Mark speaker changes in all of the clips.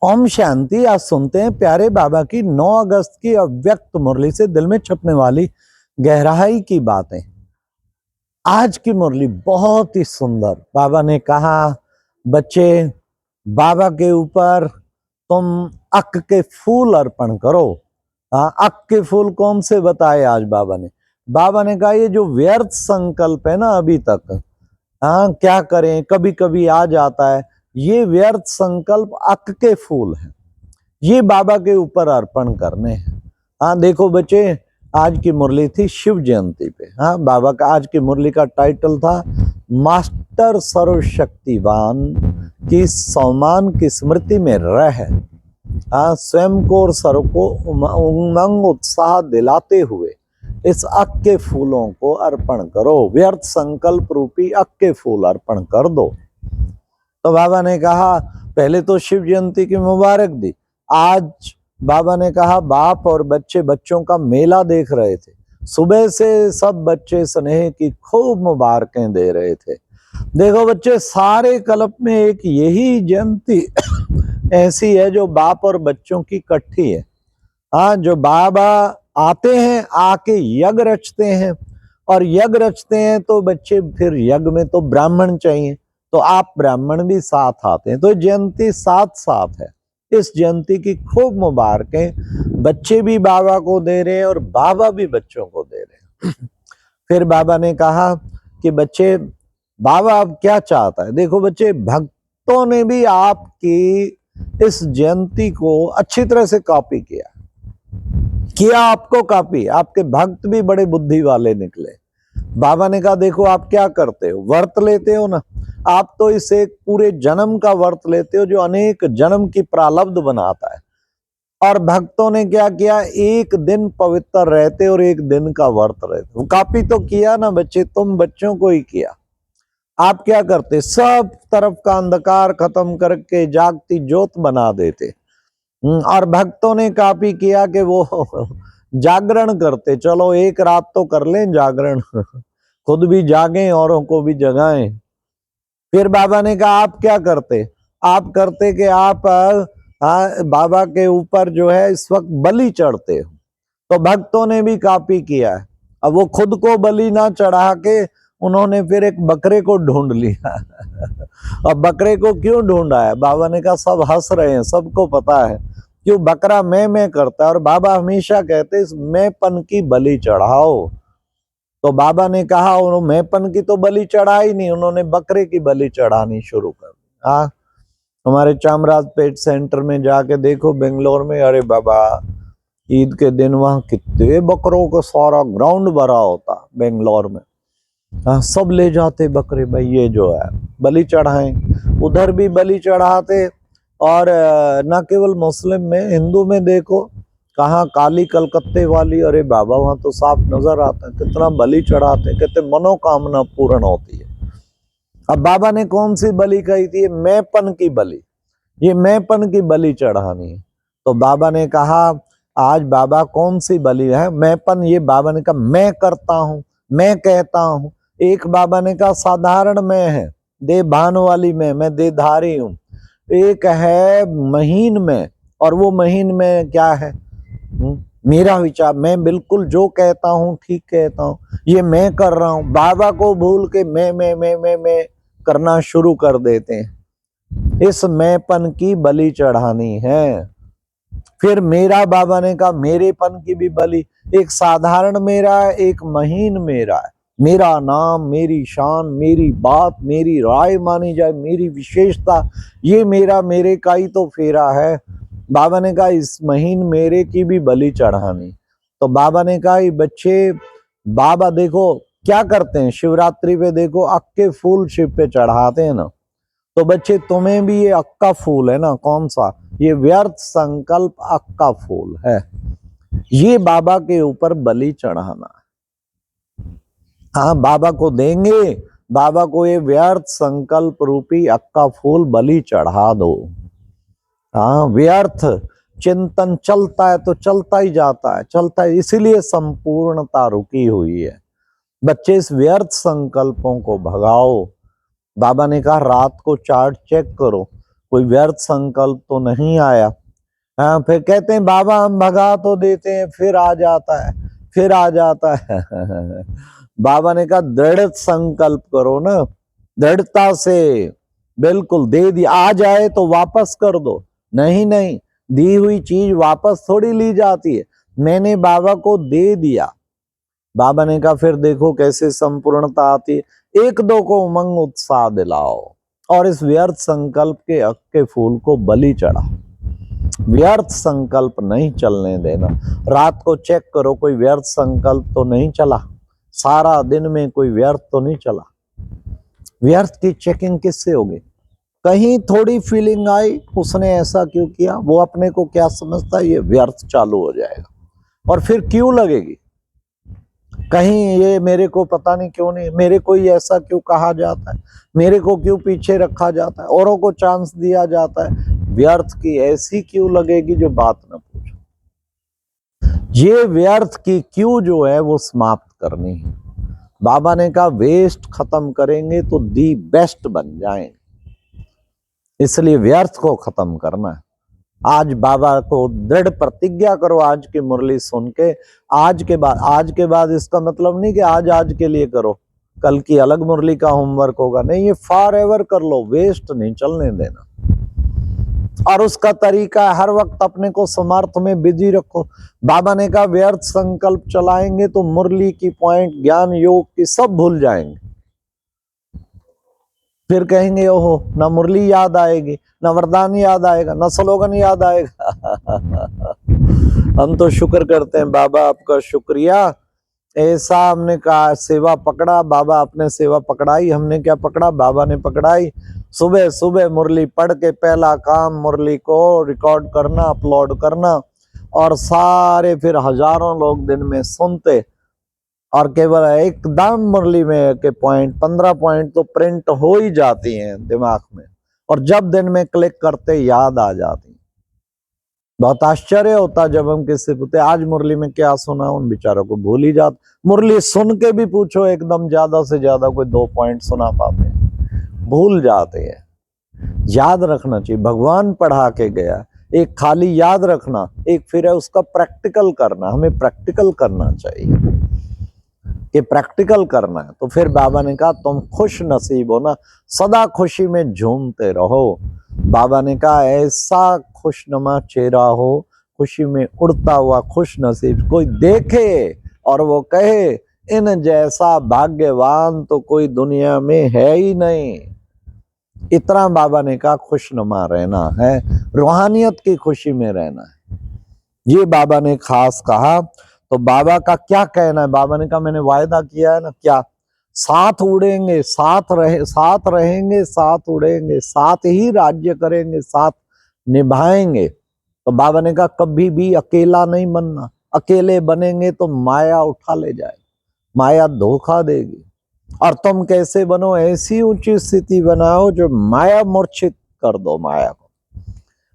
Speaker 1: ओम शांति। आज सुनते हैं प्यारे बाबा की 9 अगस्त की अव्यक्त मुरली से दिल में छपने वाली गहराई की बातें। आज की मुरली बहुत ही सुंदर। बाबा ने कहा, बच्चे बाबा के ऊपर तुम अक के फूल अर्पण करो। अक के फूल कौन से बताए आज बाबा ने? बाबा ने कहा ये जो व्यर्थ संकल्प है ना अभी तक, क्या करें, कभी कभी आ जाता है, ये व्यर्थ संकल्प अक के फूल हैं, ये बाबा के ऊपर अर्पण करने हैं। देखो बच्चे, आज की मुरली थी शिव जयंती पे। बाबा का आज की मुरली का टाइटल था मास्टर सर्वशक्तिवान की सम्मान की स्मृति में रह, स्वयं को और सर्व को उमंग उत्साह दिलाते हुए इस अक के फूलों को अर्पण करो। व्यर्थ संकल्प रूपी अक के फूल अर्पण कर दो। तो बाबा ने कहा, पहले तो शिव जयंती की मुबारक दी। आज बाबा ने कहा, बाप और बच्चे बच्चों का मेला देख रहे थे, सुबह से सब बच्चे स्नेह की खूब मुबारकें दे रहे थे। देखो बच्चे, सारे कल्प में एक यही जयंती ऐसी है जो बाप और बच्चों की इकट्ठी है। जो बाबा आते हैं, आके यज्ञ रचते हैं, और यज्ञ रचते हैं तो बच्चे फिर यज्ञ में तो ब्राह्मण चाहिए, तो आप ब्राह्मण भी साथ आते हैं। तो जयंती साथ साथ है। इस जयंती की खूब मुबारकें बच्चे भी बाबा को दे रहे हैं और बाबा भी बच्चों को दे रहे हैं। फिर बाबा ने कहा कि बच्चे, बाबा अब क्या चाहता है? देखो बच्चे, भक्तों ने भी आपकी इस जयंती को अच्छी तरह से कॉपी किया आपको कॉपी। आपके भक्त भी बड़े बुद्धि वाले निकले। बाबा ने कहा, देखो आप क्या करते हो, व्रत लेते हो ना, आप तो इसे एक पूरे जन्म का व्रत लेते हो जो अनेक जन्म की प्रारब्ध बनाता है। और भक्तों ने क्या किया, एक दिन पवित्र रहते और एक दिन का व्रत रहते। कॉपी तो किया ना बच्चे, तुम बच्चों को ही किया। आप क्या करते, सब तरफ का अंधकार खत्म करके जागती ज्योत बना देते। और भक्तों ने कॉपी किया कि वो जागरण करते, चलो एक रात तो कर लें जागरण, खुद भी जागें औरों को भी जगाएं। फिर बाबा ने कहा, आप क्या करते? आप करते कि आप बाबा के ऊपर जो है इस वक्त बलि चढ़ते हो। तो भक्तों ने भी कॉपी किया है। अब वो खुद को बलि ना चढ़ा के उन्होंने फिर एक बकरे को ढूंढ लिया। अब बकरे को क्यों ढूंढा है? बाबा ने कहा, सब हंस रहे हैं, सबको पता है क्यों बकरा मैं करता है, और बाबा हमेशा कहते इस मैंपन की बलि चढ़ाओ। तो बाबा ने कहा, उन्होंने मैंपन की तो बलि चढ़ाई नहीं, उन्होंने बकरे की बलि चढ़ानी शुरू कर दी। हमारे चामराजपेट सेंटर में जाके देखो बेंगलोर में, अरे बाबा ईद के दिन वहां कितने बकरों का सारा ग्राउंड भरा होता बेंगलोर में। सब ले जाते बकरे, भाई ये जो है बलि चढ़ाएं। उधर भी बलि चढ़ाते। और न केवल मुस्लिम में, हिंदू में देखो कहाँ काली कलकत्ते वाली, अरे बाबा वहां तो साफ नजर आता है कितना बलि चढ़ाते, कहते मनोकामना पूर्ण होती है। अब बाबा ने कौन सी बलि कही थी? मैंपन की बलि, ये मैंपन की बलि चढ़ानी है। तो बाबा ने कहा, आज बाबा कौन सी बलि है? मैंपन। ये बाबा ने कहा, मैं करता हूं, मैं कहता हूं। एक बाबा ने कहा साधारण मैं है, देह भान वाली मैं देहधारी हूं। एक है महीन में, और वो महीन में क्या है? मेरा विचार, मैं बिल्कुल जो कहता हूं ठीक कहता हूं, ये मैं कर रहा हूं। बाबा को भूल के मैं करना शुरू कर देते हैं। इस मैंपन की बलि चढ़ानी है। फिर मेरा, बाबा ने कहा मेरेपन की भी बलि। एक साधारण मेरा है, एक महीन मेरा है। मेरा नाम, मेरी शान, मेरी बात, मेरी राय मानी जाए, मेरी विशेषता, ये मेरा, मेरे का ही तो फेरा है। बाबा ने कहा इस महीन मेरे की भी बलि चढ़ानी। तो बाबा ने कहा, बच्चे बाबा देखो क्या करते हैं, शिवरात्रि पे देखो अक के फूल शिव पे चढ़ाते हैं ना। तो बच्चे तुम्हें भी ये अक का फूल है ना, कौन सा? ये व्यर्थ संकल्प अक का फूल है, ये बाबा के ऊपर बलि चढ़ाना है। बाबा को देंगे, बाबा को ये व्यर्थ संकल्प रूपी अक का फूल बलि चढ़ा दो। व्यर्थ चिंतन चलता है तो चलता ही जाता है, चलता है, इसीलिए संपूर्णता रुकी हुई है। बच्चे इस व्यर्थ संकल्पों को भगाओ। बाबा ने कहा रात को चार्ट चेक करो, कोई व्यर्थ संकल्प तो नहीं आया। हाँ, फिर कहते हैं बाबा हम भगा तो देते हैं, फिर आ जाता है, फिर आ जाता है। बाबा ने कहा दृढ़ संकल्प करो ना, दृढ़ता से बिल्कुल दे दी, आ जाए तो वापस कर दो। नहीं नहीं, दी हुई चीज वापस थोड़ी ली जाती है। मैंने बाबा को दे दिया। बाबा ने कहा फिर देखो कैसे संपूर्णता आती है। एक दो को उमंग उत्साह दिलाओ और इस व्यर्थ संकल्प के हक के फूल को बलि चढ़ा। व्यर्थ संकल्प नहीं चलने देना। रात को चेक करो कोई व्यर्थ संकल्प तो नहीं चला, सारा दिन में कोई व्यर्थ तो नहीं चला। व्यर्थ की चेकिंग किससे होगी? कहीं थोड़ी फीलिंग आई उसने ऐसा क्यों किया, वो अपने को क्या समझता है, ये व्यर्थ चालू हो जाएगा। और फिर क्यों लगेगी, कहीं ये मेरे को पता नहीं क्यों नहीं, मेरे को ही ऐसा क्यों कहा जाता है, मेरे को क्यों पीछे रखा जाता है, औरों को चांस दिया जाता है। व्यर्थ की ऐसी क्यों लगेगी जो बात न पूछो। ये व्यर्थ की क्यों जो है वो समाप्त करनी है। बाबा ने कहा वेस्ट खत्म करेंगे तो दी बेस्ट बन जाएंगे, इसलिए व्यर्थ को खत्म करना है। आज बाबा को दृढ़ प्रतिज्ञा करो आज की मुरली सुन के। आज के बाद इसका मतलब नहीं कि आज के लिए करो, कल की अलग मुरली का होमवर्क होगा, नहीं, ये फॉर एवर कर लो, वेस्ट नहीं चलने देना। और उसका तरीका हर वक्त अपने को समर्थ में बिजी रखो। बाबा ने कहा व्यर्थ संकल्प चलाएंगे तो मुरली की पॉइंट, ज्ञान योग की सब भूल जाएंगे। फिर कहेंगे ओहो, ना मुरली याद आएगी, ना वरदान याद आएगा, ना स्लोगन याद आएगा। हम तो शुक्र करते हैं बाबा, आपका शुक्रिया। ऐसा हमने कहा सेवा पकड़ा, बाबा आपने सेवा पकड़ाई, हमने क्या पकड़ा, बाबा ने पकड़ाई। सुबह सुबह मुरली पढ़ के पहला काम मुरली को रिकॉर्ड करना, अपलोड करना, और सारे फिर हजारों लोग दिन में सुनते, और केवल एकदम मुरली में के पॉइंट 15 पॉइंट तो प्रिंट हो ही जाती हैं दिमाग में, और जब दिन में क्लिक करते याद आ जाती। बहुत आश्चर्य होता जब हम किसी पूछते आज मुरली में क्या सुना, उन बेचारों को भूल ही जाते। मुरली सुन के भी पूछो एकदम ज्यादा से ज्यादा कोई 2 पॉइंट सुना पाते हैं, भूल जाते हैं। याद रखना चाहिए, भगवान पढ़ा के गया। एक खाली याद रखना, एक फिर है उसका प्रैक्टिकल करना। हमें प्रैक्टिकल करना चाहिए कि प्रैक्टिकल करना है। तो फिर बाबा ने कहा तुम खुश नसीब हो ना, सदा खुशी में झूमते रहो। बाबा ने कहा ऐसा खुशनुमा चेहरा हो, खुशी में उड़ता हुआ खुश नसीब, कोई देखे और वो कहे इन जैसा भाग्यवान तो कोई दुनिया में है ही नहीं। इतना बाबा ने कहा खुशनुमा रहना है, रूहानियत की खुशी में रहना है, ये बाबा ने खास कहा। तो बाबा का क्या कहना है, बाबा ने कहा मैंने वायदा किया है ना, क्या, साथ उड़ेंगे, साथ रहेंगे, साथ उड़ेंगे, साथ ही राज्य करेंगे, साथ निभाएंगे। तो बाबा ने कहा कभी भी अकेला नहीं बनना, अकेले बनेंगे तो माया उठा ले जाए, माया धोखा देगी। और तुम कैसे बनो, ऐसी ऊंची स्थिति बनाओ जो माया मूर्छित कर दो माया को।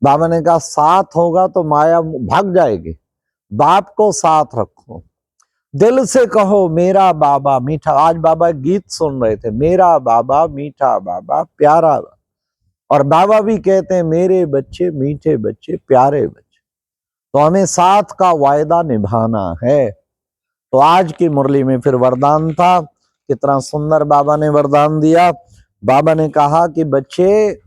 Speaker 1: बाबा ने कहा साथ होगा तो माया भाग जाएगी। बाप को साथ रखो, दिल से कहो मेरा बाबा मीठा। आज बाबा गीत सुन रहे थे, मेरा बाबा मीठा बाबा प्यारा, और बाबा भी कहते हैं मेरे बच्चे मीठे बच्चे प्यारे बच्चे। तो हमें साथ का वायदा निभाना है। तो आज की मुरली में फिर वरदान था, कितना सुंदर बाबा ने वरदान दिया। बाबा ने कहा कि बच्चे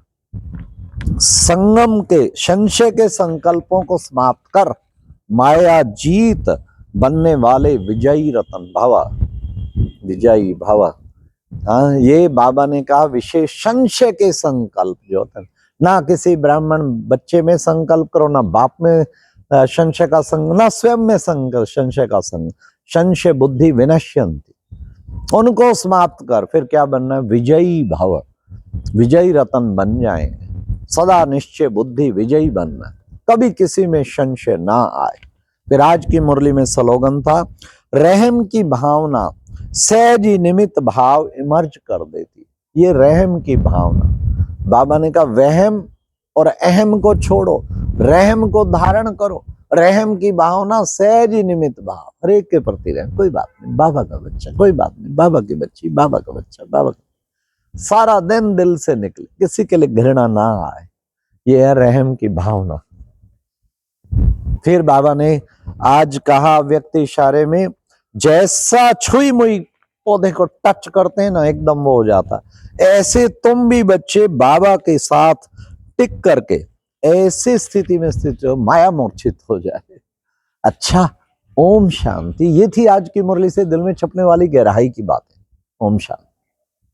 Speaker 1: संगम के संशय के संकल्पों को समाप्त कर, माया जीत बनने वाले विजयी रतन भव, विजयी भव। हाँ, ये बाबा ने कहा विशेष संशय के संकल्प जो थे, ना किसी ब्राह्मण बच्चे में संकल्प करो, ना बाप में संशय का संग, ना स्वयं में संशय का संग। संशय बुद्धि विनश्यंति, उनको समाप्त कर, फिर क्या बनना है, विजयी भव, विजयी रतन बन जाएंगे। सदा निश्चय बुद्धि विजयी बनना, कभी किसी में संशय ना आए। फिर आज की मुरली में स्लोगन था रहम की भावना सहज ही निमित्त भाव इमर्ज कर देती। ये रहम की भावना, बाबा ने कहा वहम और अहम को छोड़ो, रहम को धारण करो। रहम की भावना सहज ही निमित्त भाव, हर एक के प्रति रहम, कोई बात नहीं बाबा का बच्चा, कोई बात नहीं बाबा की बच्ची, बाबा का बच्चा, बाबा का, सारा दिन दिल से निकले, किसी के लिए घृणा ना आए। ये है रहम की भावना। फिर बाबा ने आज कहा व्यक्ति इशारे में, जैसा छुई मुई पौधे को टच करते हैं ना एकदम वो हो जाता है, ऐसे तुम भी बच्चे बाबा के साथ टिक करके ऐसी स्थिति में स्थित हो माया मूर्छित हो जाए। अच्छा, ओम शांति। ये थी आज की मुरली से दिल में छपने वाली गहराई की बातें। ओम शांति।